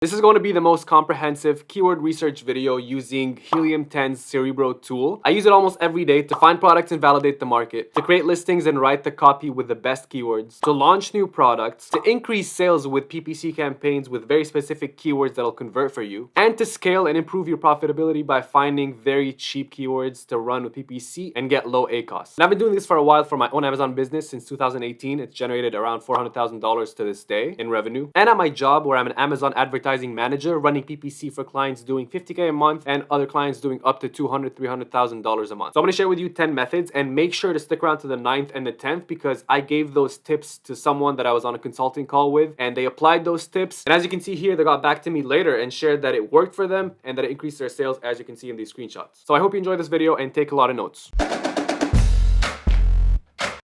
This is going to be the most comprehensive keyword research video using Helium 10's Cerebro tool. I use it almost every day to find products and validate the market, to create listings and write the copy with the best keywords, to launch new products, to increase sales with PPC campaigns with very specific keywords that'll convert for you, and to scale and improve your profitability by finding very cheap keywords to run with PPC and get low ACOS. And I've been doing this for a while for my own Amazon business since 2018. It's generated around $400,000 to this day in revenue. And at my job where I'm an Amazon advertising manager running PPC for clients doing $50K a month and other clients doing up to $200,000, $300,000 a month. So I'm going to share with you 10 methods, and make sure to stick around to the 9th and the 10th because I gave those tips to someone that I was on a consulting call with and they applied those tips. And as you can see here, they got back to me later and shared that it worked for them and that it increased their sales, as you can see in these screenshots. So I hope you enjoy this video and take a lot of notes.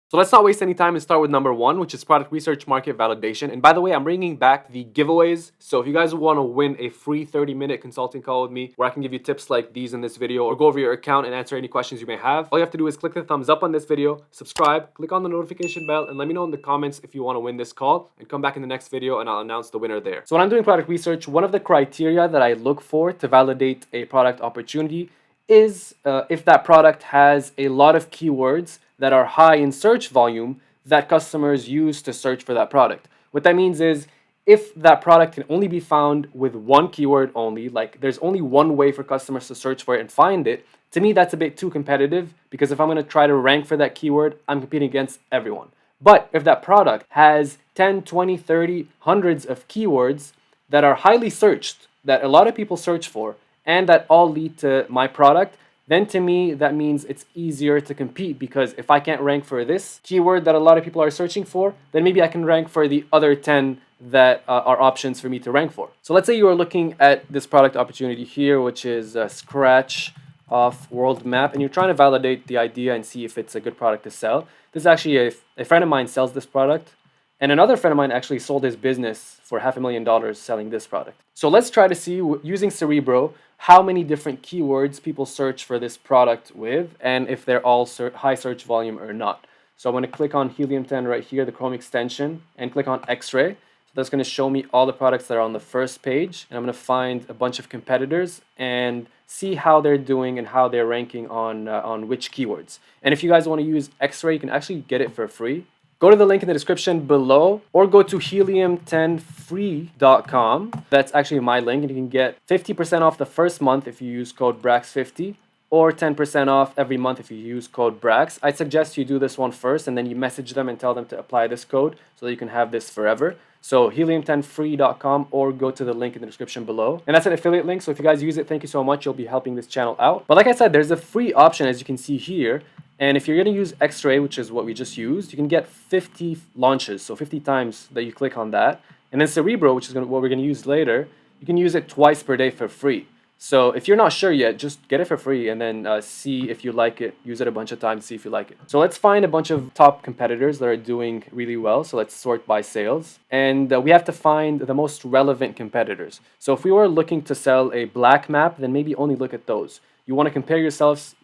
So let's not waste any time and start with number 1, which is product research market validation. And by the way, I'm bringing back the giveaways. So if you guys want to win a free 30-minute consulting call with me where I can give you tips like these in this video or go over your account and answer any questions you may have, all you have to do is click the thumbs up on this video, subscribe, click on the notification bell, and let me know in the comments if you want to win this call, and come back in the next video and I'll announce the winner there. So when I'm doing product research, one of the criteria that I look for to validate a product opportunity is if that product has a lot of keywords that are high in search volume that customers use to search for that product. What that means is if that product can only be found with one keyword only, like there's only one way for customers to search for it and find it, to me that's a bit too competitive, because if I'm going to try to rank for that keyword, I'm competing against everyone. But if that product has 10, 20, 30, hundreds of keywords that are highly searched, that a lot of people search for, and that all lead to my product, then to me that means it's easier to compete, because if I can't rank for this keyword that a lot of people are searching for, then maybe I can rank for the other 10 that are options for me to rank for. So let's say you are looking at this product opportunity here, which is a scratch off world map, and you're trying to validate the idea and see if it's a good product to sell. This is actually a friend of mine sells this product, and another friend of mine actually sold his business for $500,000 selling this product. So let's try to see, using Cerebro, how many different keywords people search for this product with, and if they're all high search volume or not. So I'm going to click on Helium 10 right here, the Chrome extension, and click on X-ray. So that's going to show me all the products that are on the first page, and I'm going to find a bunch of competitors and see how they're doing and how they're ranking on which keywords. And if you guys want to use X-ray, you can actually get it for free. Go to the link in the description below, or go to helium10free.com. That's actually my link, and you can get 50% off the first month if you use code Brax50, or 10% off every month if you use code Brax. I suggest you do this one first, and then you message them and tell them to apply this code so that you can have this forever. So helium10free.com, or go to the link in the description below. And that's an affiliate link, so if you guys use it, thank you so much. You'll be helping this channel out. But like I said, there's a free option, as you can see here. And if you're going to use X-ray, which is what we just used, you can get 50 launches, so 50 times that you click on that. And then Cerebro, which is what we're going to use later, you can use it twice per day for free. So if you're not sure yet, just get it for free and then see if you like it. Use it a bunch of times, see if you like it. So let's find a bunch of top competitors that are doing really well. So let's sort by sales. And we have to find the most relevant competitors. So if we were looking to sell a black map, then maybe only look at those. You want to compare yourself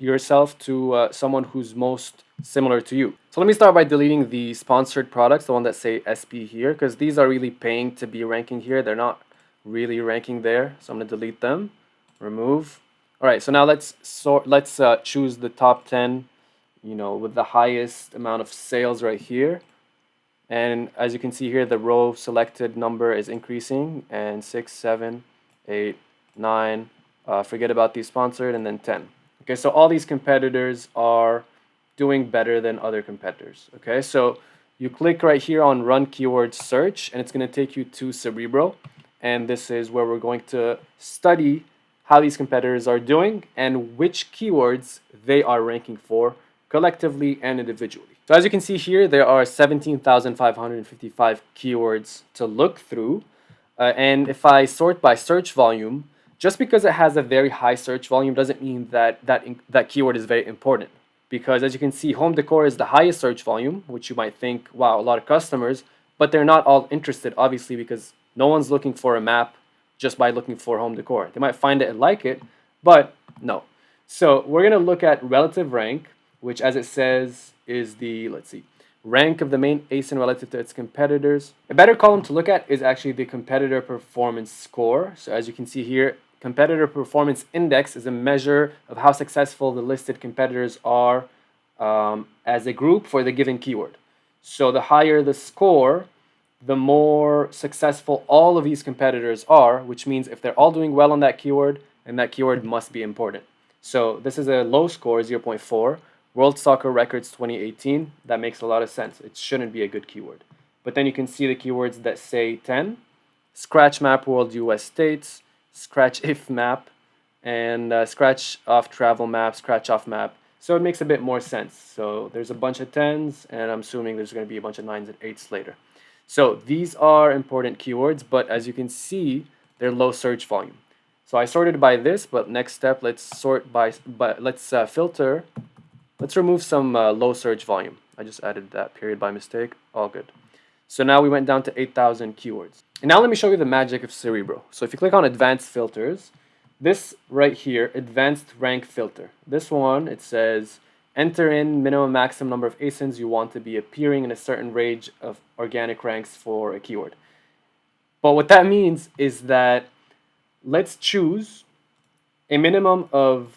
to someone who's most similar to you. So let me start by deleting the sponsored products, the one that say SP here, because these are really paying to be ranking here. They're not really ranking there. So I'm going to delete them. Remove. All right, so now let's choose the top 10, with the highest amount of sales right here. And as you can see here, the row selected number is increasing, and 6, 7, 8, 9, forget about the sponsored, and then 10. Okay, so all these competitors are doing better than other competitors. Okay, so you click right here on Run Keyword Search, and it's going to take you to Cerebro, and this is where we're going to study how these competitors are doing and which keywords they are ranking for collectively and individually. So as you can see here, there are 17,555 keywords to look through. And if I sort by search volume, just because it has a very high search volume doesn't mean that keyword is very important. Because as you can see, home decor is the highest search volume, which you might think, wow, a lot of customers, but they're not all interested, obviously, because no one's looking for a map just by looking for home decor. They might find it and like it, but no. So we're going to look at relative rank, which, as it says, is the, rank of the main ASIN relative to its competitors. A better column to look at is actually the competitor performance score. So as you can see here, competitor performance index is a measure of how successful the listed competitors are as a group for the given keyword. So the higher the score, the more successful all of these competitors are, which means if they're all doing well on that keyword, then that keyword must be important. So this is a low score, 0.4. World Soccer Records 2018, that makes a lot of sense. It shouldn't be a good keyword. But then you can see the keywords that say 10, scratch map world US states, scratch if map, and scratch off travel map, scratch off map. So it makes a bit more sense. So there's a bunch of 10s, and I'm assuming there's going to be a bunch of 9s and 8s later. So these are important keywords, but as you can see, they're low search volume. So I sorted by this, but next step, let's sort by let's filter. Let's remove some low search volume. I just added that period by mistake. All good. So now we went down to 8,000 keywords. And now let me show you the magic of Cerebro. So if you click on Advanced Filters, this right here, Advanced Rank Filter. This one, it says, enter in minimum maximum number of ASINs you want to be appearing in a certain range of organic ranks for a keyword. But what that means is that let's choose a minimum of,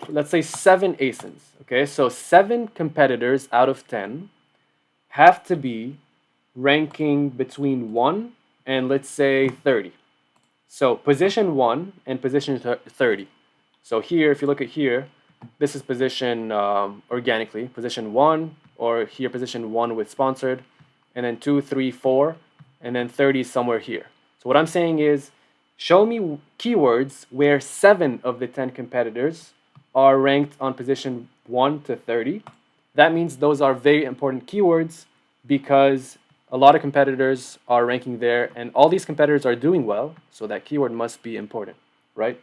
let's say 7 ASINs, okay? So 7 competitors out of 10 have to be ranking between 1 and let's say 30. So position 1 and position 30. So here, if you look at here, this is position organically, position 1, or here position 1 with sponsored, and then 2, 3, 4, and then 30 somewhere here. So what I'm saying is, show me keywords where 7 of the 10 competitors are ranked on position 1 to 30. That means those are very important keywords because a lot of competitors are ranking there and all these competitors are doing well, so that keyword must be important, right?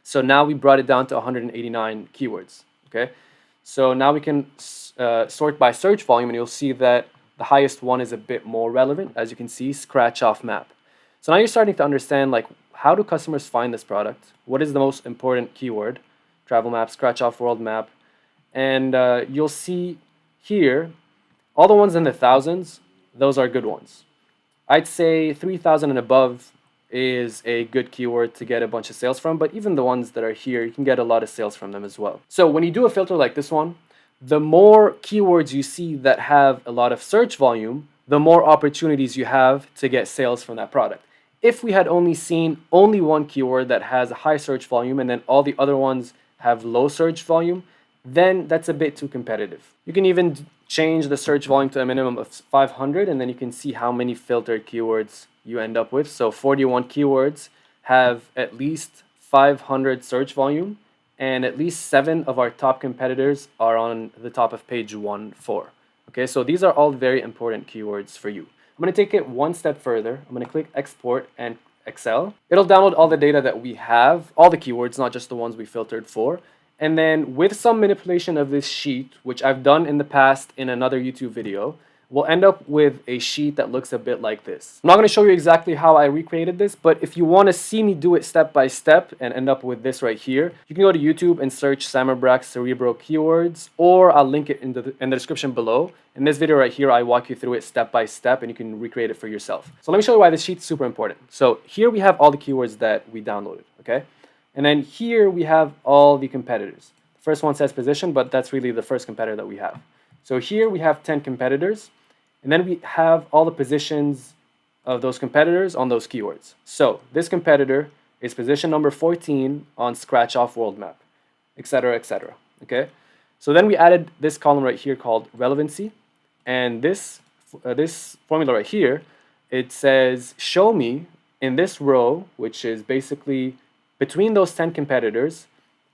So now we brought it down to 189 keywords, okay? So now we can sort by search volume and you'll see that the highest one is a bit more relevant, as you can see, scratch off map. So now you're starting to understand, like, how do customers find this product? What is the most important keyword? Travel map, scratch off world map. And you'll see here, all the ones in the thousands, those are good ones. I'd say 3,000 and above is a good keyword to get a bunch of sales from, but even the ones that are here, you can get a lot of sales from them as well. So when you do a filter like this one, the more keywords you see that have a lot of search volume, the more opportunities you have to get sales from that product. If we had only seen only one keyword that has a high search volume and then all the other ones have low search volume, then that's a bit too competitive. You can even change the search volume to a minimum of 500 and then you can see how many filtered keywords you end up with. So 41 keywords have at least 500 search volume and at least 7 of our top competitors are on the top of page 1 for. Okay, so these are all very important keywords for you. I'm going to take it one step further. I'm going to click Export and Excel. It'll download all the data that we have, all the keywords, not just the ones we filtered for. And then with some manipulation of this sheet, which I've done in the past in another YouTube video, we'll end up with a sheet that looks a bit like this. I'm not going to show you exactly how I recreated this, but if you want to see me do it step by step and end up with this right here, you can go to YouTube and search Brax Cerebro keywords, or I'll link it in the description below. In this video right here, I walk you through it step by step and you can recreate it for yourself. So let me show you why this sheet is super important. So here we have all the keywords that we downloaded, okay? And then here we have all the competitors. The first one says position, but that's really the first competitor that we have. So here we have 10 competitors. And then we have all the positions of those competitors on those keywords. So this competitor is position number 14 on scratch off world map, etc., etc. Okay. So then we added this column right here called relevancy, and this formula right here, it says show me in this row, which is basically between those 10 competitors,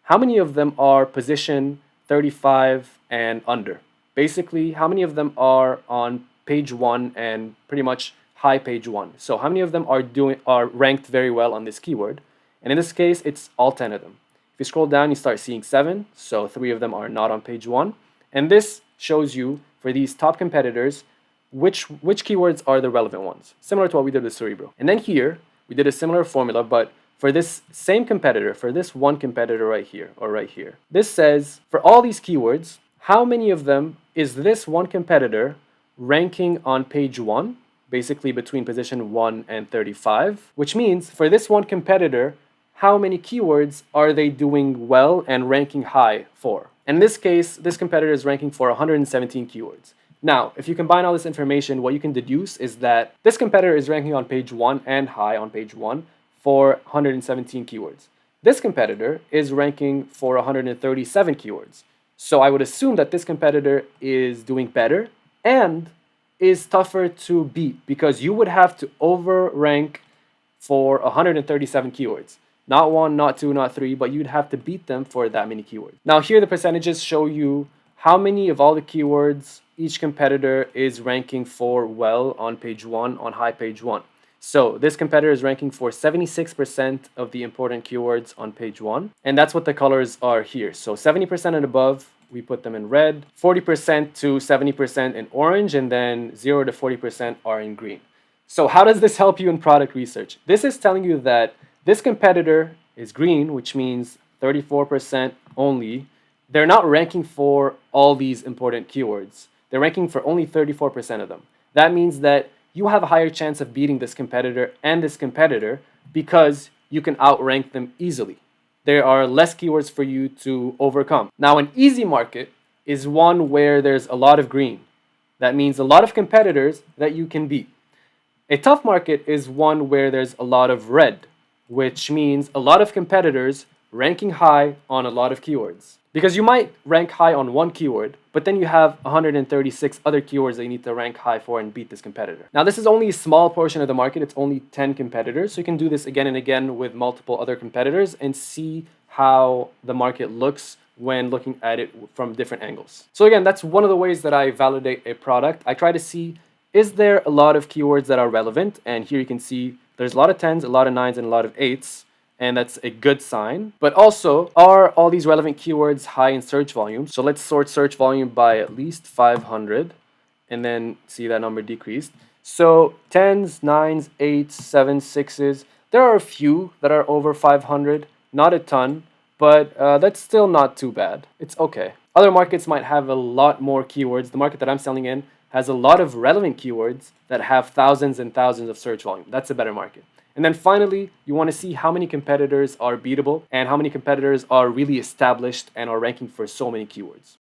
how many of them are position 35 and under. Basically, how many of them are on page 1 and pretty much high page 1. So how many of them are ranked very well on this keyword? And in this case, it's all 10 of them. If you scroll down, you start seeing 7. So 3 of them are not on page 1. And this shows you for these top competitors which keywords are the relevant ones, similar to what we did with Cerebro. And then here, we did a similar formula, but for this same competitor, for this one competitor right here, or right here, this says for all these keywords, how many of them is this one competitor ranking on page 1, basically between position 1 and 35, which means for this one competitor, how many keywords are they doing well and ranking high for? In this case, this competitor is ranking for 117 keywords. Now, if you combine all this information, what you can deduce is that this competitor is ranking on page 1 and high on page 1 for 117 keywords. This competitor is ranking for 137 keywords. So I would assume that this competitor is doing better and is tougher to beat because you would have to overrank for 137 keywords. Not 1, not 2, not 3, but you'd have to beat them for that many keywords. Now here the percentages show you how many of all the keywords each competitor is ranking for well on page 1, on high page 1. So this competitor is ranking for 76% of the important keywords on page 1. And that's what the colors are here. So 70% and above, we put them in red, 40% to 70% in orange, and then 0 to 40% are in green. So how does this help you in product research? This is telling you that this competitor is green, which means 34% only. They're not ranking for all these important keywords. They're ranking for only 34% of them. That means that you have a higher chance of beating this competitor and this competitor because you can outrank them easily. There are less keywords for you to overcome. Now, an easy market is one where there's a lot of green. That means a lot of competitors that you can beat. A tough market is one where there's a lot of red, which means a lot of competitors ranking high on a lot of keywords. Because you might rank high on one keyword, but then you have 136 other keywords that you need to rank high for and beat this competitor. Now, this is only a small portion of the market. It's only 10 competitors. So you can do this again and again with multiple other competitors and see how the market looks when looking at it from different angles. So again, that's one of the ways that I validate a product. I try to see, is there a lot of keywords that are relevant? And here you can see there's a lot of 10s, a lot of 9s, and a lot of 8s. And that's a good sign. But also, are all these relevant keywords high in search volume? So let's sort search volume by at least 500 and then see that number decreased. So 10s, 9s, 8s, 7s, 6s, there are a few that are over 500, not a ton, but that's still not too bad. It's okay. Other markets might have a lot more keywords. The market that I'm selling in has a lot of relevant keywords that have thousands and thousands of search volume. That's a better market. And then finally, you want to see how many competitors are beatable and how many competitors are really established and are ranking for so many keywords.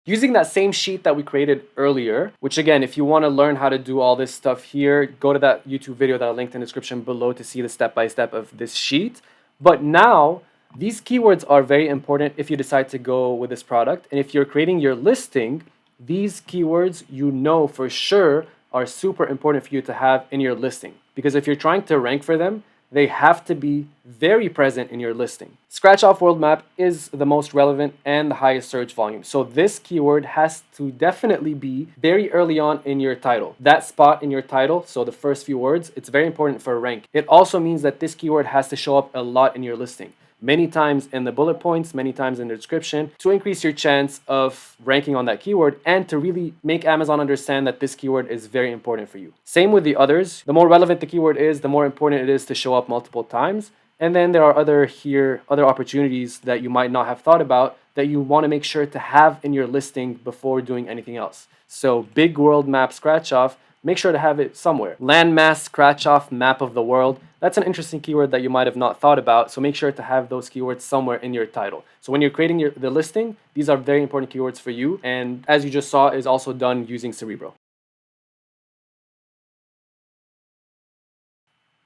Using that same sheet that we created earlier, which again, if you want to learn how to do all this stuff here, go to that YouTube video that I'll link in the description below to see the step-by-step of this sheet. But now, these keywords are very important if you decide to go with this product. And if you're creating your listing, these keywords you know for sure are super important for you to have in your listing. Because if you're trying to rank for them, they have to be very present in your listing. Scratch off world map is the most relevant and the highest search volume. So this keyword has to definitely be very early on in your title. That spot in your title, so the first few words, it's very important for a rank. It also means that this keyword has to show up a lot in your listing. Many times in the bullet points, many times in the description, to increase your chance of ranking on that keyword and to really make Amazon understand that this keyword is very important for you. Same with the others. The more relevant the keyword is, the more important it is to show up multiple times. And then there are other opportunities that you might not have thought about that you want to make sure to have in your listing before doing anything else. So big world map scratch off, make sure to have it somewhere. Landmass scratch off map of the world. That's an interesting keyword that you might have not thought about. So make sure to have those keywords somewhere in your title. So when you're creating the listing, these are very important keywords for you. And as you just saw, is also done using Cerebro.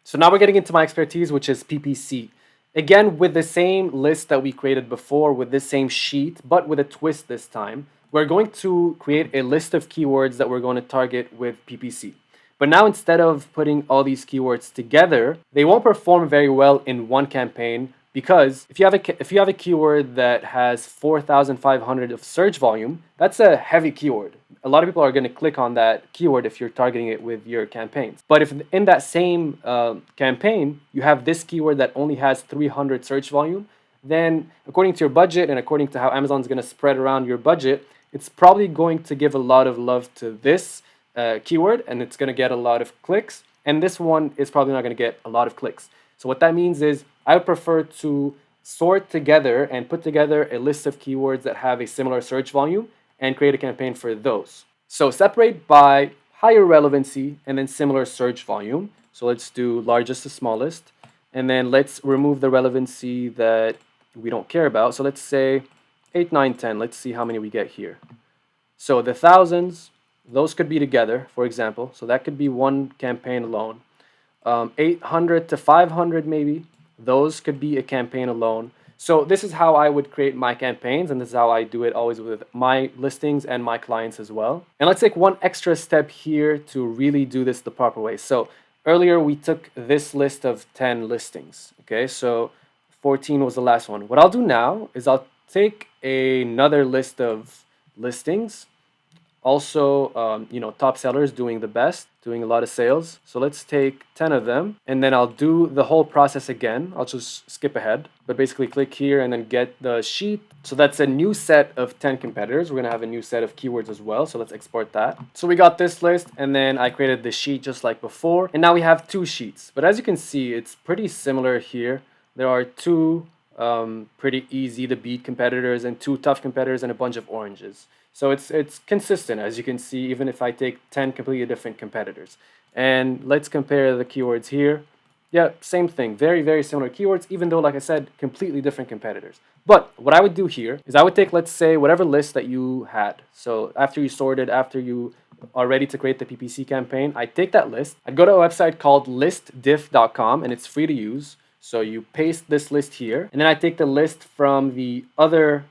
So now we're getting into my expertise, which is PPC. Again, with the same list that we created before, with this same sheet, but with a twist this time, we're going to create a list of keywords that we're going to target with PPC. But now instead of putting all these keywords together, they won't perform very well in one campaign because if you have a keyword that has 4,500 of search volume, that's a heavy keyword. A lot of people are going to click on that keyword if you're targeting it with your campaigns. But if in that same campaign, you have this keyword that only has 300 search volume, then according to your budget and according to how Amazon's going to spread around your budget, it's probably going to give a lot of love to this keyword and it's going to get a lot of clicks. And this one is probably not going to get a lot of clicks. So what that means is I would prefer to sort together and put together a list of keywords that have a similar search volume and create a campaign for those. So separate by higher relevancy and then similar search volume. So let's do largest to smallest. And then let's remove the relevancy that we don't care about. So let's say 8, 9, 10. Let's see how many we get here. So the thousands, those could be together, for example. So that could be one campaign alone. 800 to 500 maybe. Those could be a campaign alone. So this is how I would create my campaigns, and this is how I do it always with my listings and my clients as well. And let's take one extra step here to really do this the proper way. So earlier we took this list of 10 listings, okay? So 14 was the last one. What I'll do now is I'll take another list of listings, also top sellers doing the best, doing a lot of sales. So let's take 10 of them, and then I'll do the whole process again. I'll just skip ahead, but basically click here and then get the sheet. So that's a new set of 10 competitors. We're gonna have a new set of keywords as well, so let's export that. So we got this list, and then I created the sheet just like before, and now we have two sheets. But as you can see, it's pretty similar here. There are two pretty easy to beat competitors and two tough competitors and a bunch of oranges. So it's consistent, as you can see, even if I take 10 completely different competitors. And let's compare the keywords here. Yeah, same thing, very, very similar keywords, even though, like I said, completely different competitors. But what I would do here is I would take, let's say, whatever list that you had. So after you sorted, after you are ready to create the PPC campaign, I'd take that list. I'd go to a website called listdiff.com, and it's free to use. So you paste this list here, and then I take the list from the other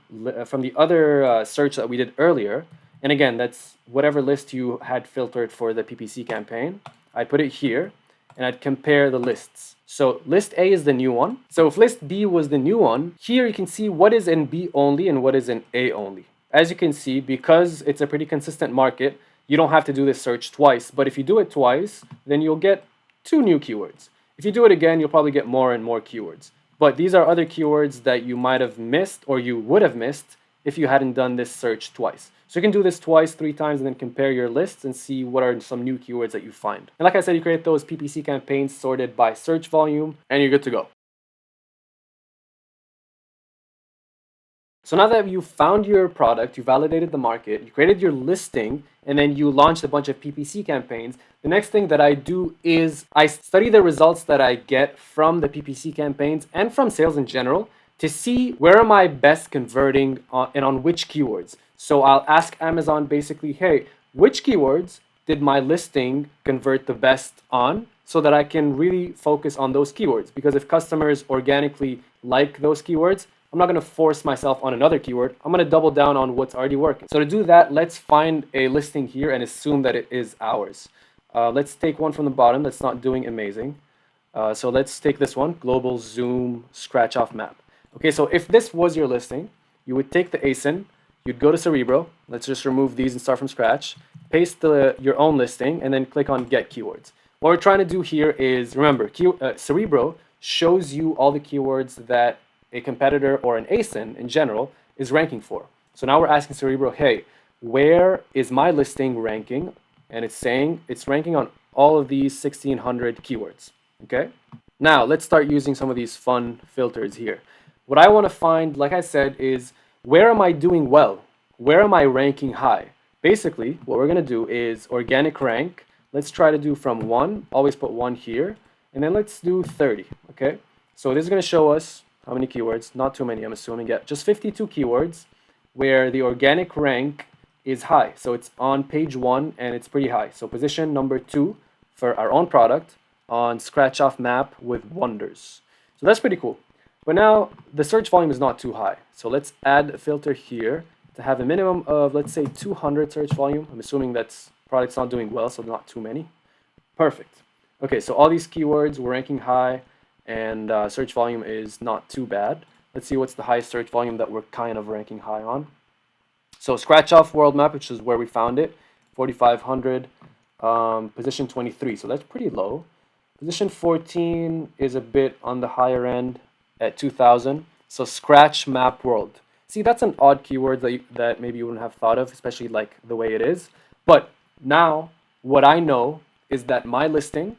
search that we did earlier. And again, that's whatever list you had filtered for the PPC campaign. I put it here, and I'd compare the lists. So list A is the new one. So if list B was the new one, here you can see what is in B only and what is in A only. As you can see, because it's a pretty consistent market, you don't have to do this search twice. But if you do it twice, then you'll get 2 new keywords. If you do it again, you'll probably get more and more keywords. But these are other keywords that you might have missed or you would have missed if you hadn't done this search twice. So you can do this twice, 3 times, and then compare your lists and see what are some new keywords that you find. And like I said, you create those PPC campaigns sorted by search volume, and you're good to go. So now that you found your product, you validated the market, you created your listing, and then you launched a bunch of PPC campaigns, the next thing that I do is I study the results that I get from the PPC campaigns and from sales in general to see where am I best converting and on which keywords. So I'll ask Amazon basically, hey, which keywords did my listing convert the best on, so that I can really focus on those keywords. Because if customers organically like those keywords, I'm not going to force myself on another keyword. I'm going to double down on what's already working. So to do that, let's find a listing here and assume that it is ours. Let's take one from the bottom that's not doing amazing. So let's take this one, global zoom scratch off map. Okay, so if this was your listing, you would take the ASIN, you'd go to Cerebro. Let's just remove these and start from scratch. Paste your own listing and then click on get keywords. What we're trying to do here is, remember, Cerebro shows you all the keywords that a competitor or an ASIN in general is ranking for. So now we're asking Cerebro, hey, where is my listing ranking? And it's saying it's ranking on all of these 1,600 keywords, okay? Now let's start using some of these fun filters here. What I want to find, like I said, is where am I doing well? Where am I ranking high? Basically, what we're going to do is organic rank. Let's try to do from 1, always put 1 here, and then let's do 30, okay? So this is going to show us how many keywords? Not too many, I'm assuming. Yeah, just 52 keywords where the organic rank is high. So it's on page 1 and it's pretty high. So position number 2 for our own product on scratch off map with wonders. So that's pretty cool. But now the search volume is not too high. So let's add a filter here to have a minimum of, let's say, 200 search volume. I'm assuming that's product's not doing well, so not too many. Perfect. Okay, so all these keywords were ranking high, and search volume is not too bad. Let's see what's the highest search volume that we're kind of ranking high on. So scratch off world map, which is where we found it, 4,500, position 23, so that's pretty low. Position 14 is a bit on the higher end at 2,000. So scratch map world. See, that's an odd keyword that maybe you wouldn't have thought of, especially like the way it is. But now what I know is that my listing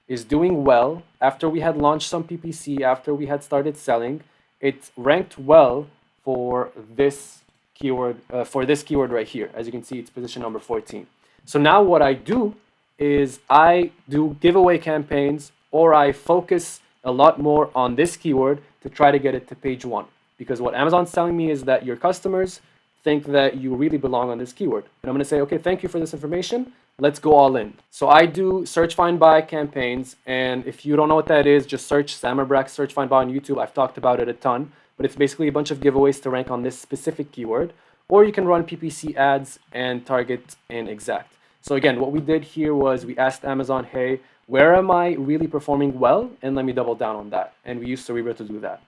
is doing well after we had launched some PPC, after we had started selling. it ranked well for this keyword right here. As you can see, it's position number 14. So now what I do is I do giveaway campaigns, or I focus a lot more on this keyword to try to get it to page 1. Because what Amazon's telling me is that your customers think that you really belong on this keyword. And I'm going to say, okay, thank you for this information. Let's go all in. So I do search, find, buy campaigns. And if you don't know what that is, just search Brax search, find, buy on YouTube. I've talked about it a ton, but it's basically a bunch of giveaways to rank on this specific keyword. Or you can run PPC ads and target in exact. So again, what we did here was we asked Amazon, hey, where am I really performing well? And let me double down on that. And we used Cerebro to do that.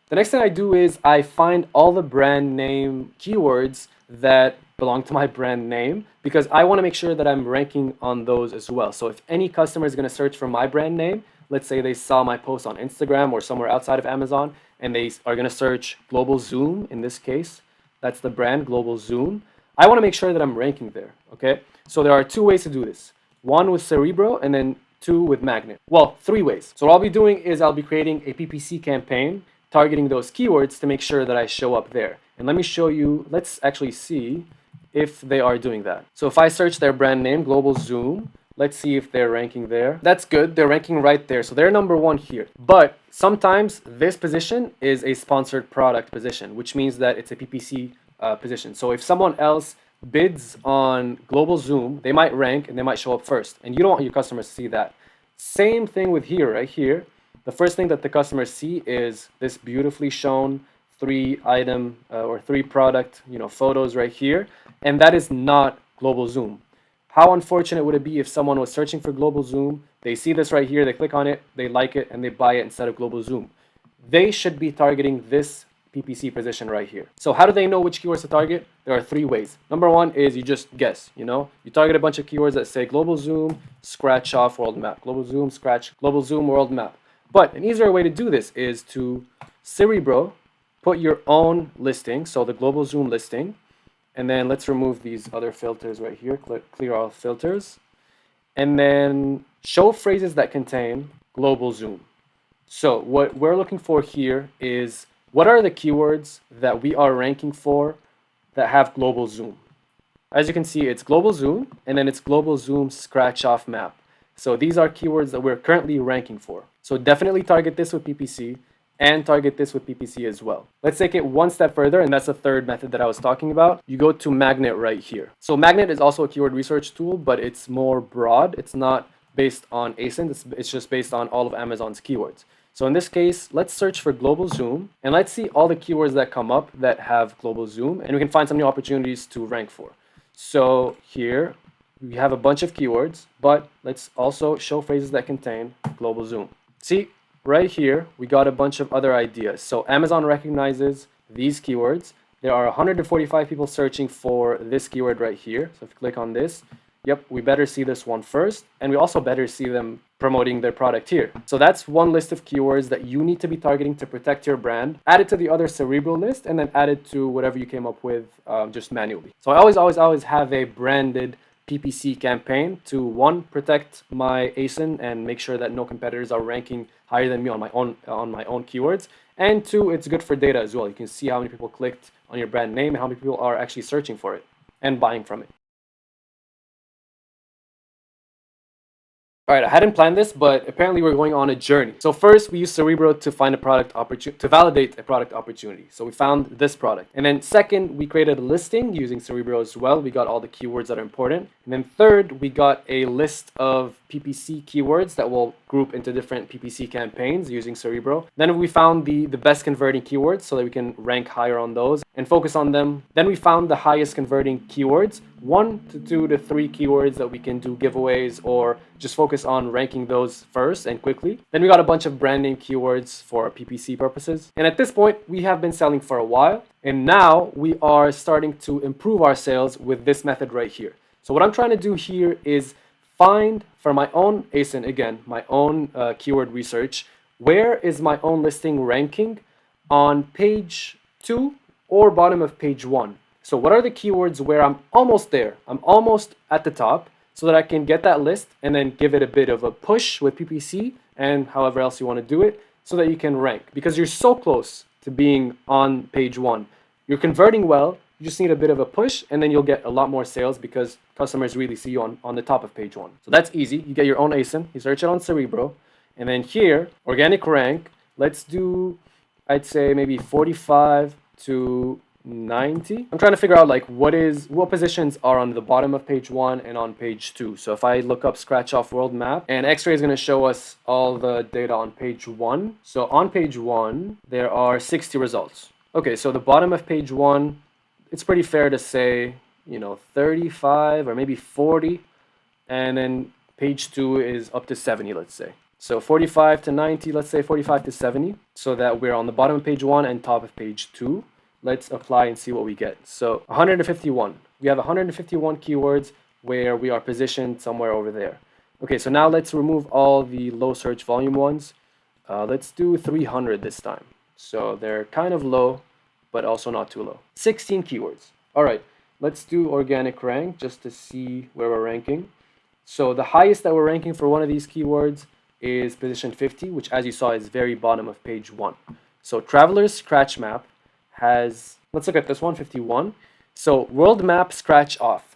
The next thing I do is I find all the brand name keywords that belong to my brand name, because I want to make sure that I'm ranking on those as well. So if any customer is going to search for my brand name, let's say they saw my post on Instagram or somewhere outside of Amazon, and they are going to search Global Zoom in this case, that's the brand, Global Zoom. I want to make sure that I'm ranking there, okay? So there are 2 ways to do this. 1 with Cerebro, and then 2 with Magnet. Well, 3 ways. So what I'll be doing is I'll be creating a PPC campaign targeting those keywords to make sure that I show up there. And let me show you, let's actually see if they are doing that. So if I search their brand name, Global Zoom, let's see if they're ranking there. That's good, they're ranking right there. So they're number 1 here. But sometimes this position is a sponsored product position, which means that it's a PPC position. So if someone else bids on Global Zoom, they might rank and they might show up first. And you don't want your customers to see that. Same thing with here, right here. The first thing that the customers see is this beautifully shown 3 item or 3 product, photos right here. And that is not Global Zoom. How unfortunate would it be if someone was searching for Global Zoom, they see this right here, they click on it, they like it, and they buy it instead of Global Zoom? They should be targeting this PPC position right here. So how do they know which keywords to target? There are 3 ways. Number 1 is you just guess, you target a bunch of keywords that say Global Zoom, scratch off world map, Global Zoom, scratch, Global Zoom, world map. But an easier way to do this is to Cerebro, put your own listing, so the Global Zoom listing, and then let's remove these other filters right here, clear all filters, and then show phrases that contain Global Zoom. So what we're looking for here is what are the keywords that we are ranking for that have Global Zoom. As you can see, it's Global Zoom, and then it's Global Zoom scratch off map. So these are keywords that we're currently ranking for. So definitely target this with PPC and target this with PPC as well. Let's take it one step further, and that's the third method that I was talking about. You go to Magnet right here. So Magnet is also a keyword research tool, but it's more broad. It's not based on ASIN, it's just based on all of Amazon's keywords. So in this case, let's search for Global Zoom, and let's see all the keywords that come up that have Global Zoom, and we can find some new opportunities to rank for. So here, we have a bunch of keywords, but let's also show phrases that contain Global Zoom. See, right here, we got a bunch of other ideas. So Amazon recognizes these keywords. There are 145 people searching for this keyword right here. So if you click on this, yep, we better see this one first, and we also better see them promoting their product here. So that's one list of keywords that you need to be targeting to protect your brand. Add it to the other Cerebro list, and then add it to whatever you came up with just manually. So I always have a branded PPC campaign to, 1, protect my ASIN and make sure that no competitors are ranking higher than me on my own keywords, and 2, it's good for data as well. You can see how many people clicked on your brand name and how many people are actually searching for it and buying from it. All right, I hadn't planned this, but apparently we're going on a journey. So first, we used Cerebro to find a product opportunity, to validate a product opportunity. So we found this product. And then second, we created a listing using Cerebro as well. We got all the keywords that are important. And then third, we got a list of PPC keywords that will group into different PPC campaigns using Cerebro. Then we found the best converting keywords so that we can rank higher on those and focus on them. Then we found the highest converting keywords, 1 to 2 to 3 keywords that we can do giveaways or just focus on ranking those first and quickly. Then we got a bunch of brand name keywords for PPC purposes. And at this point, we have been selling for a while. And now we are starting to improve our sales with this method right here. So what I'm trying to do here is find for my own ASIN, again, my own keyword research, where is my own listing ranking on page 2 or bottom of page 1. So what are the keywords where I'm almost there? I'm almost at the top, so that I can get that list and then give it a bit of a push with PPC and however else you want to do it so that you can rank, because you're so close to being on page 1. You're converting well, you just need a bit of a push, and then you'll get a lot more sales because customers really see you on the top of page 1. So that's easy. You get your own ASIN, you search it on Cerebro, and then here, organic rank, let's do, I'd say maybe 45 to 90. I'm trying to figure out like what positions are on the bottom of page 1 and on page 2. So if I look up scratch off world map, and X-ray is going to show us all the data on page 1. So on page 1 there are 60 results. Okay, so the bottom of page 1, it's pretty fair to say, you know, 35 or maybe 40, and then page 2 is up to 70, let's say. So 45 to 90, let's say 45 to 70, so that we're on the bottom of page 1 and top of page 2. Let's apply and see what we get. So 151. We have 151 keywords where we are positioned somewhere over there. Okay, so now let's remove all the low search volume ones. Let's do 300 this time. So they're kind of low, but also not too low. 16 keywords. All right, let's do organic rank just to see where we're ranking. So the highest that we're ranking for one of these keywords is position 50, which as you saw is very bottom of page 1. So Traveler's Scratch Map has, let's look at this one, 51. So World Map Scratch Off.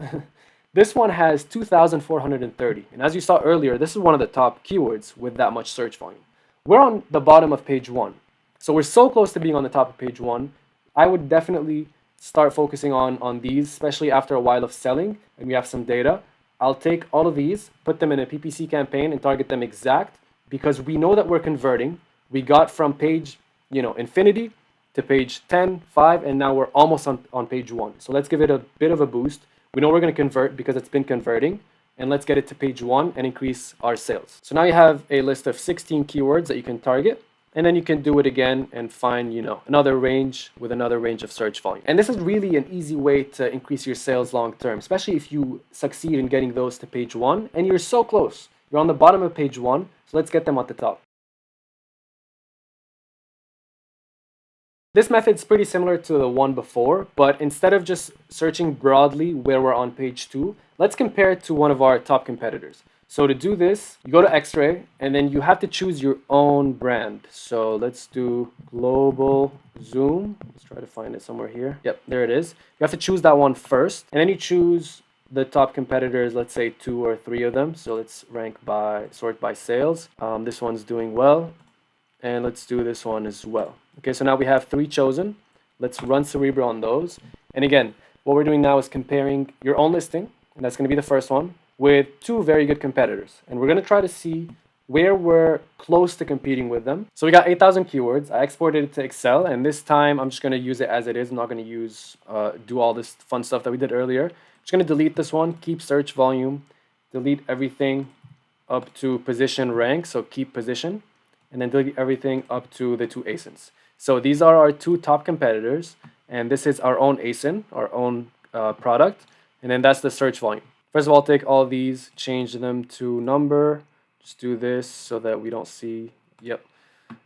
This one has 2,430. And as you saw earlier, this is one of the top keywords with that much search volume. We're on the bottom of page 1. So we're so close to being on the top of page 1. I would definitely start focusing on these, especially after a while of selling and we have some data. I'll take all of these, put them in a PPC campaign and target them exact, because we know that we're converting. We got from page, infinity to page 10, 5, and now we're almost on page 1. So let's give it a bit of a boost. We know we're going to convert because it's been converting, and let's get it to page 1 and increase our sales. So now you have a list of 16 keywords that you can target, and then you can do it again and find, another range with another range of search volume. And this is really an easy way to increase your sales long term, especially if you succeed in getting those to page 1, and you're so close. You're on the bottom of page 1, so let's get them at the top. This method is pretty similar to the one before, but instead of just searching broadly where we're on page 2, let's compare it to one of our top competitors. So to do this, you go to X-ray, and then you have to choose your own brand. So let's do Global Zoom. Let's try to find it somewhere here. Yep, there it is. You have to choose that one first, and then you choose the top competitors, let's say 2 or 3 of them. So let's sort by sales. This one's doing well, and let's do this one as well. Okay, so now we have 3 chosen. Let's run Cerebro on those. And again, what we're doing now is comparing your own listing, and that's going to be the first one, with 2 very good competitors. And we're going to try to see where we're close to competing with them. So we got 8,000 keywords. I exported it to Excel, and this time I'm just going to use it as it is. I'm not going to do all this fun stuff that we did earlier. Just going to delete this one, keep search volume, delete everything up to position rank, so keep position, and then delete everything up to the 2 ASINs. So these are our 2 top competitors, and this is our own ASIN, our own product, and then that's the search volume. First of all, take all these, change them to number, just do this so that we don't see, yep.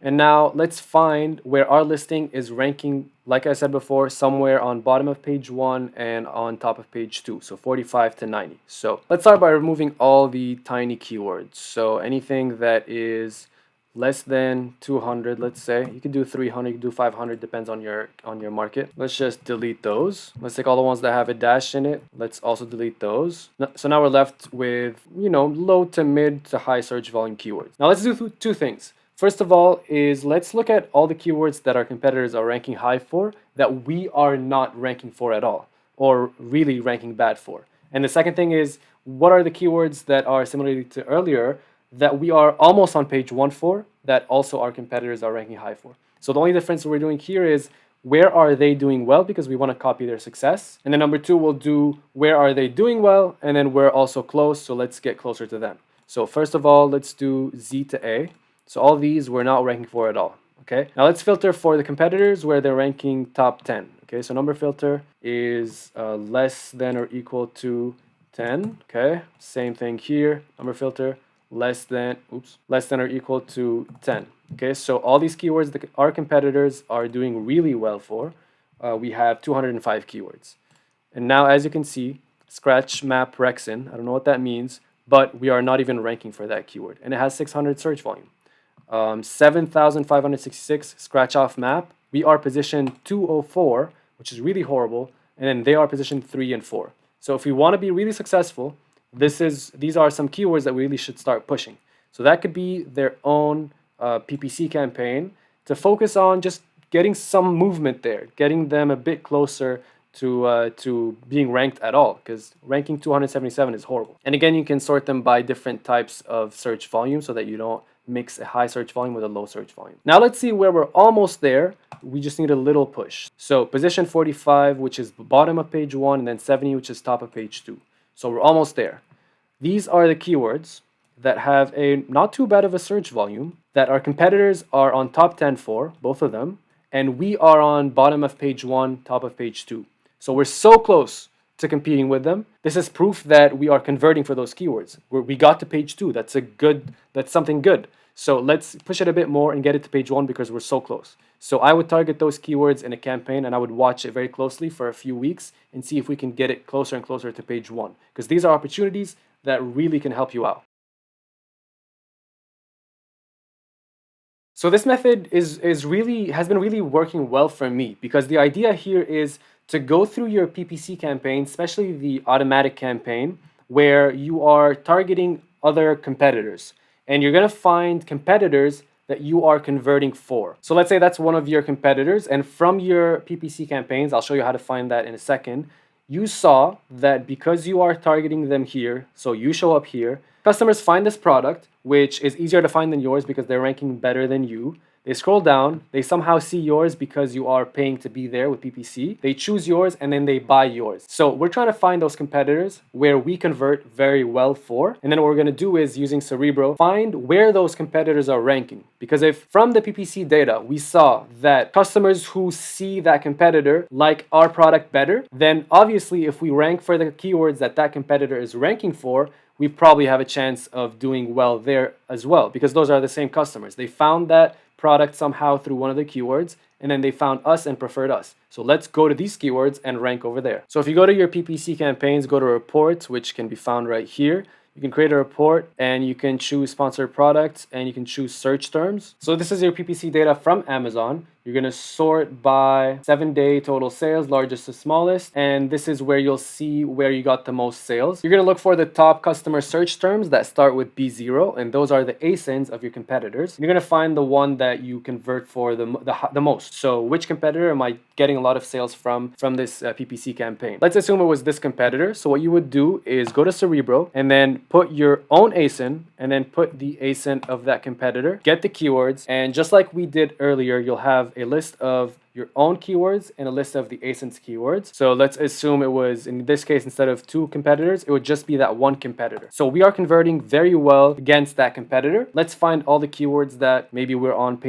And now let's find where our listing is ranking, like I said before, somewhere on bottom of page 1 and on top of page 2, so 45 to 90. So let's start by removing all the tiny keywords. So anything that is less than 200, let's say. You can do 300, you can do 500, depends on your market. Let's just delete those. Let's take all the ones that have a dash in it. Let's also delete those. So now we're left with, low to mid to high search volume keywords. Now let's do 2 things. First of all is let's look at all the keywords that our competitors are ranking high for that we are not ranking for at all, or really ranking bad for. And the second thing is, what are the keywords that are similarly to earlier that we are almost on page 1 for, that also our competitors are ranking high for. So the only difference we're doing here is where are they doing well, because we want to copy their success. And then number 2, we'll do where are they doing well, and then we're also close, so let's get closer to them. So first of all, let's do Z to A. So all these we're not ranking for at all. Okay, now let's filter for the competitors where they're ranking top 10. Okay, so number filter is less than or equal to 10. Okay, same thing here. Number filter less than or equal to 10. Okay, so all these keywords that our competitors are doing really well for, we have 205 keywords. And now, as you can see, scratch map Rexin, I don't know what that means, but we are not even ranking for that keyword, and it has 600 search volume. 7,566 scratch off map. We are position 204, which is really horrible, and then they are position 3 and 4. So if we want to be really successful, these are some keywords that we really should start pushing. So that could be their own PPC campaign to focus on just getting some movement there, getting them a bit closer to being ranked at all, because ranking 277 is horrible. And again, you can sort them by different types of search volume so that you don't mix a high search volume with a low search volume. Now let's see where we're almost there. We just need a little push. So position 45, which is bottom of page 1, and then 70, which is top of page 2. So we're almost there. These are the keywords that have a not too bad of a search volume that our competitors are on top 10 for, both of them, and we are on bottom of page 1, top of page 2. So we're so close to competing with them. This is proof that we are converting for those keywords. We got to page 2. That's something good. So let's push it a bit more and get it to page 1 because we're so close. So I would target those keywords in a campaign, and I would watch it very closely for a few weeks and see if we can get it closer and closer to page 1, because these are opportunities that really can help you out. So this method has been really working well for me, because the idea here is to go through your PPC campaign, especially the automatic campaign, where you are targeting other competitors, and you're going to find competitors that you are converting for. So let's say that's one of your competitors, and from your PPC campaigns, I'll show you how to find that in a second, you saw that because you are targeting them here, so you show up here, customers find this product, which is easier to find than yours because they're ranking better than you. They scroll down, they somehow see yours because you are paying to be there with PPC. They choose yours and then they buy yours. So we're trying to find those competitors where we convert very well for. And then what we're going to do is, using Cerebro, find where those competitors are ranking. Because if from the PPC data we saw that customers who see that competitor like our product better, then obviously if we rank for the keywords that that competitor is ranking for, we probably have a chance of doing well there as well, because those are the same customers. They found that product somehow through one of the keywords, and then they found us and preferred us. So let's go to these keywords and rank over there. So if you go to your PPC campaigns, go to reports, which can be found right here. You can create a report and you can choose sponsored products and you can choose search terms. So this is your PPC data from Amazon. You're going to sort by 7-day total sales, largest to smallest, and this is where you'll see where you got the most sales. You're going to look for the top customer search terms that start with B0, and those are the ASINs of your competitors. You're going to find the one that you convert for the most. So which competitor am I getting a lot of sales from this PPC campaign? Let's assume it was this competitor. So what you would do is go to Cerebro and then put your own ASIN and then put the ASIN of that competitor, get the keywords, and just like we did earlier, you'll have a list of your own keywords and a list of the ASIN's keywords. So let's assume it was, in this case, instead of 2 competitors, it would just be that one competitor. So we are converting very well against that competitor. Let's find all the keywords that maybe we're on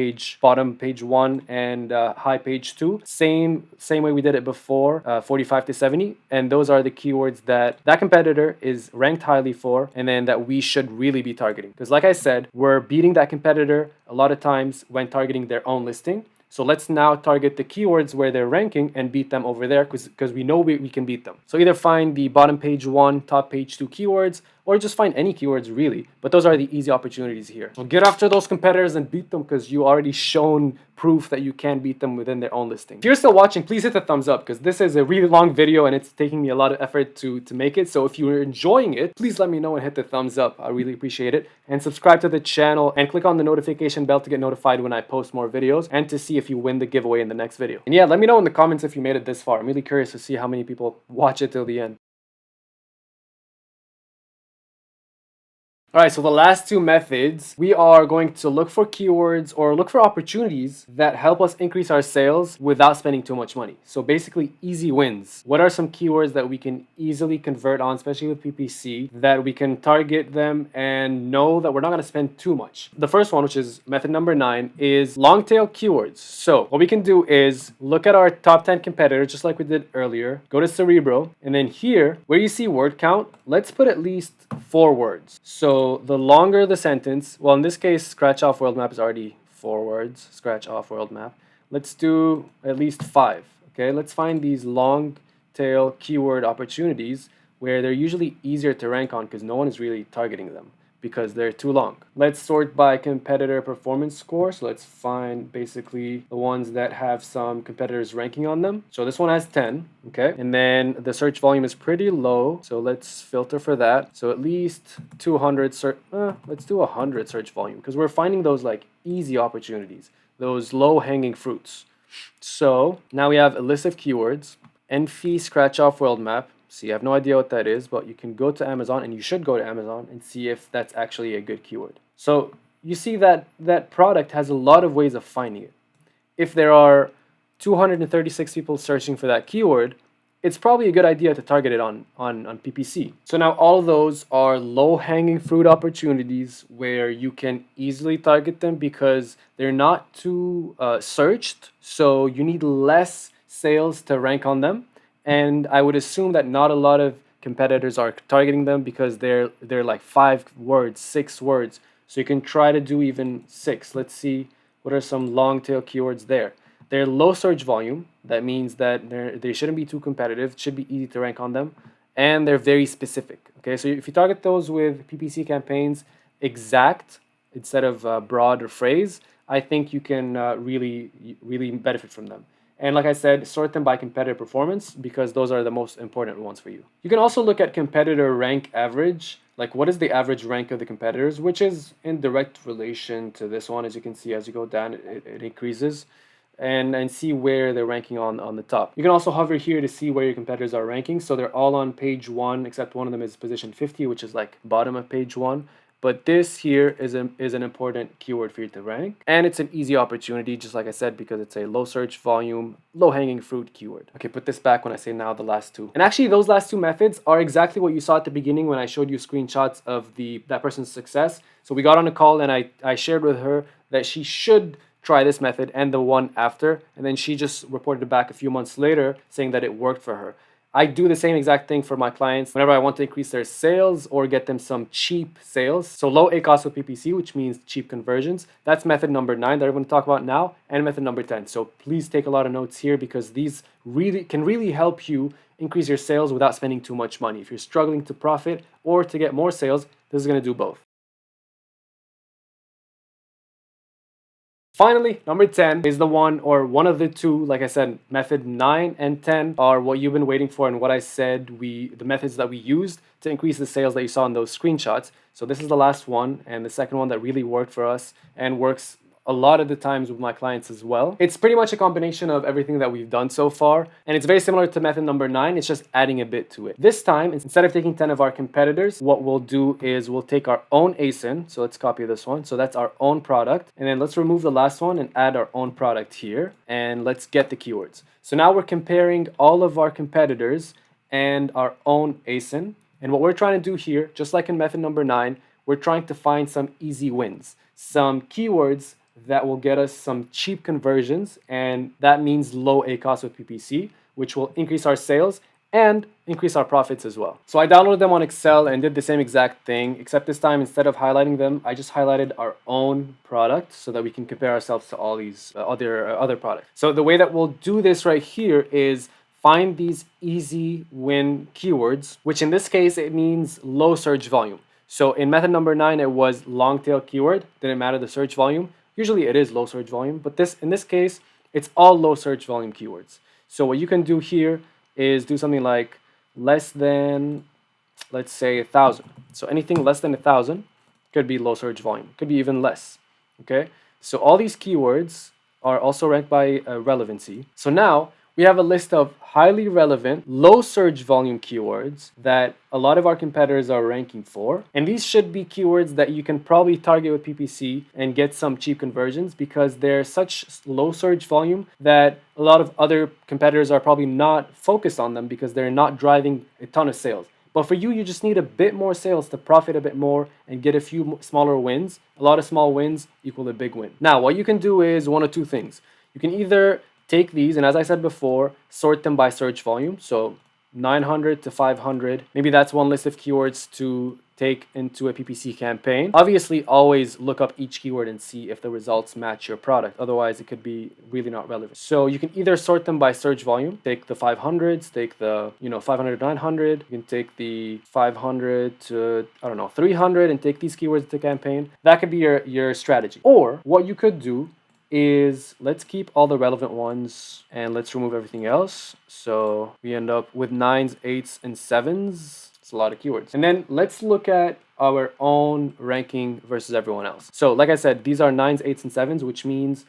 bottom page 1 and high page 2. Same way we did it before, 45 to 70. And those are the keywords that competitor is ranked highly for, and then that we should really be targeting. Because like I said, we're beating that competitor a lot of times when targeting their own listing. So let's now target the keywords where they're ranking and beat them over there, because we know we can beat them. So either find the bottom page 1, top page 2 keywords, or just find any keywords really. But those are the easy opportunities here. So get after those competitors and beat them, because you already shown proof that you can beat them within their own listing. If you're still watching, please hit the thumbs up, because this is a really long video and it's taking me a lot of effort to make it. So if you're enjoying it, please let me know and hit the thumbs up. I really appreciate it. And subscribe to the channel and click on the notification bell to get notified when I post more videos and to see if you win the giveaway in the next video. And yeah, let me know in the comments if you made it this far. I'm really curious to see how many people watch it till the end. Alright, so the last 2 methods, we are going to look for keywords or look for opportunities that help us increase our sales without spending too much money. So basically, easy wins. What are some keywords that we can easily convert on, especially with PPC, that we can target them and know that we're not going to spend too much? The first one, which is method number 9, is long-tail keywords. So what we can do is look at our top 10 competitors, just like we did earlier, go to Cerebro, and then here, where you see word count, let's put at least 4 words. So the longer the sentence, well, in this case, scratch off world map is already 4 words, scratch off world map. Let's do at least 5, okay? Let's find these long tail keyword opportunities where they're usually easier to rank on because no one is really targeting them. because they're too long. Let's sort by competitor performance score. So let's find basically the ones that have some competitors ranking on them. So this one has 10, okay? And then the search volume is pretty low, so let's filter for that. So at least 200 let's do 100 search volume, because we're finding those like easy opportunities, those low-hanging fruits. So now we have a list of keywords, NFI scratch off world map. So you have no idea what that is, but you can go to Amazon, and you should go to Amazon and see if that's actually a good keyword. So you see that that product has a lot of ways of finding it. If there are 236 people searching for that keyword, it's probably a good idea to target it on PPC. So now all of those are low-hanging fruit opportunities where you can easily target them because they're not too searched, so you need less sales to rank on them. And I would assume that not a lot of competitors are targeting them because they're like 5 words, 6 words. So you can try to do even 6. Let's see what are some long tail keywords there. They're low search volume. That means that they shouldn't be too competitive. It should be easy to rank on them. And they're very specific. Okay, so if you target those with PPC campaigns exact instead of broad or phrase, I think you can really benefit from them. And like I said, sort them by competitor performance because those are the most important ones for you. You can also look at competitor rank average, like what is the average rank of the competitors, which is in direct relation to this one. As you can see, as you go down, it increases, and see where they're ranking on the top. You can also hover here to see where your competitors are ranking. So they're all on page 1, except one of them is position 50, which is like bottom of page 1. But this here is an important keyword for you to rank. And it's an easy opportunity, just like I said, because it's a low search volume, low hanging fruit keyword. Okay, put this back when I say now the last two. And actually those last two methods are exactly what you saw at the beginning when I showed you screenshots of that person's success. So we got on a call and I shared with her that she should try this method and the one after. And then she just reported back a few months later saying that it worked for her. I do the same exact thing for my clients whenever I want to increase their sales or get them some cheap sales. So low ACOS with PPC, which means cheap conversions. That's method number 9 that I'm going to talk about now, and method number 10. So please take a lot of notes here because these can really help you increase your sales without spending too much money. If you're struggling to profit or to get more sales, this is going to do both. Finally, number 10 is the one of the two. Like I said, method 9 and 10 are what you've been waiting for and what I said the methods that we used to increase the sales that you saw in those screenshots. So this is the last one and the second one that really worked for us and works a lot of the times with my clients as well. It's pretty much a combination of everything that we've done so far, and it's very similar to method number 9. It's just adding a bit to it. This time, instead of taking 10 of our competitors, what we'll do is we'll take our own ASIN. So let's copy this one. So that's our own product. And then let's remove the last one and add our own product here. And let's get the keywords. So now we're comparing all of our competitors and our own ASIN. And what we're trying to do here, just like in method number 9, we're trying to find some easy wins, some keywords that will get us some cheap conversions, and that means low ACOS with PPC, which will increase our sales and increase our profits as well. So I downloaded them on Excel and did the same exact thing, except this time instead of highlighting them, I just highlighted our own product so that we can compare ourselves to all these other products. So the way that we'll do this right here is find these easy win keywords, which in this case, it means low search volume. So in method number 9, it was long tail keyword, didn't matter the search volume. Usually it is low search volume, but in this case, it's all low search volume keywords. So what you can do here is do something like less than, let's say 1,000. So anything less than 1,000 could be low search volume, could be even less, okay? So all these keywords are also ranked by relevancy. So now we have a list of highly relevant, low search volume keywords that a lot of our competitors are ranking for. And these should be keywords that you can probably target with PPC and get some cheap conversions because they're such low search volume that a lot of other competitors are probably not focused on them because they're not driving a ton of sales. But for you, you just need a bit more sales to profit a bit more and get a few smaller wins. A lot of small wins equal a big win. Now, what you can do is one of two things. You can either take these, and as I said before, sort them by search volume. So 900 to 500. Maybe that's one list of keywords to take into a PPC campaign. Obviously, always look up each keyword and see if the results match your product. Otherwise, it could be really not relevant. So you can either sort them by search volume, take the 500s, take the 500 to 900. You can take the 500 to 300 and take these keywords to campaign. That could be your strategy. Or what you could do is let's keep all the relevant ones and let's remove everything else. So we end up with 9s, 8s, and 7s. It's a lot of keywords. And then let's look at our own ranking versus everyone else. So like I said, these are 9s, 8s, and 7s, which means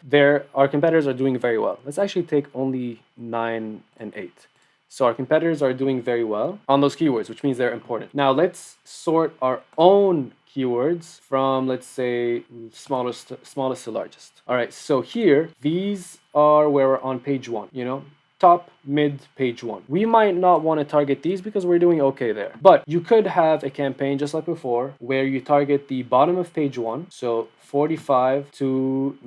our competitors are doing very well. Let's actually take only 9 and 8. So our competitors are doing very well on those keywords, which means they're important. Now let's sort our own keywords from, let's say, smallest to largest. All right, so here, these are where we're on page 1, top, mid, page 1. We might not want to target these because we're doing okay there. But you could have a campaign just like before where you target the bottom of page 1, so 45 to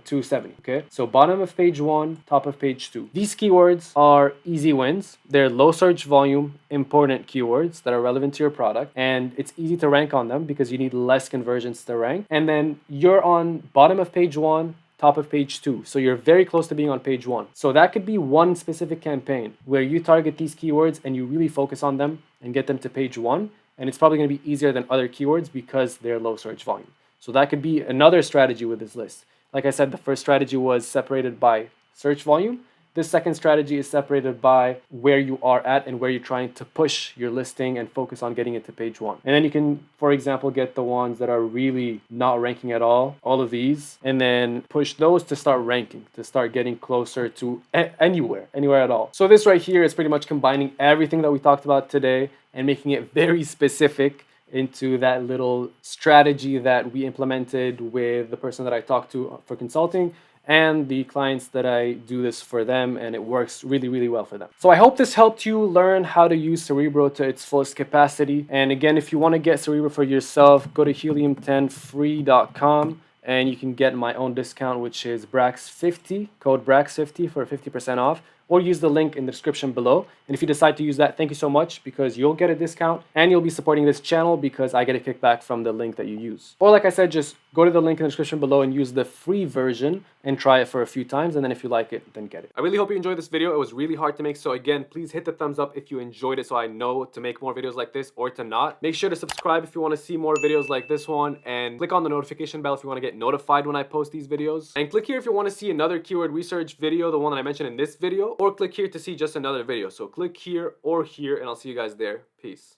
70, okay? So bottom of page 1, top of page 2. These keywords are easy wins. They're low search volume, important keywords that are relevant to your product, and it's easy to rank on them because you need less conversions to rank. And then you're on bottom of page 1, top of page 2. So you're very close to being on page 1. So that could be one specific campaign where you target these keywords and you really focus on them and get them to page 1. And it's probably going to be easier than other keywords because they're low search volume. So that could be another strategy with this list. Like I said, the first strategy was separated by search volume. This second strategy is separated by where you are at and where you're trying to push your listing and focus on getting it to page 1. And then you can, for example, get the ones that are really not ranking at all of these, and then push those to start ranking, to start getting closer to anywhere at all. So this right here is pretty much combining everything that we talked about today and making it very specific into that little strategy that we implemented with the person that I talked to for consulting and the clients that I do this for them, and it works really, really well for them. So I hope this helped you learn how to use Cerebro to its fullest capacity. And again, if you want to get Cerebro for yourself, go to helium10free.com and you can get my own discount, which is Brax50, code Brax50 for 50% off. Or use the link in the description below. And if you decide to use that, thank you so much because you'll get a discount and you'll be supporting this channel because I get a kickback from the link that you use. Or like I said, just go to the link in the description below and use the free version and try it for a few times. And then if you like it, then get it. I really hope you enjoyed this video. It was really hard to make. So again, please hit the thumbs up if you enjoyed it so I know to make more videos like this or to not. Make sure to subscribe if you want to see more videos like this one, and click on the notification bell if you want to get notified when I post these videos. And click here if you want to see another keyword research video, the one that I mentioned in this video, or click here to see just another video. So click here or here and I'll see you guys there. Peace.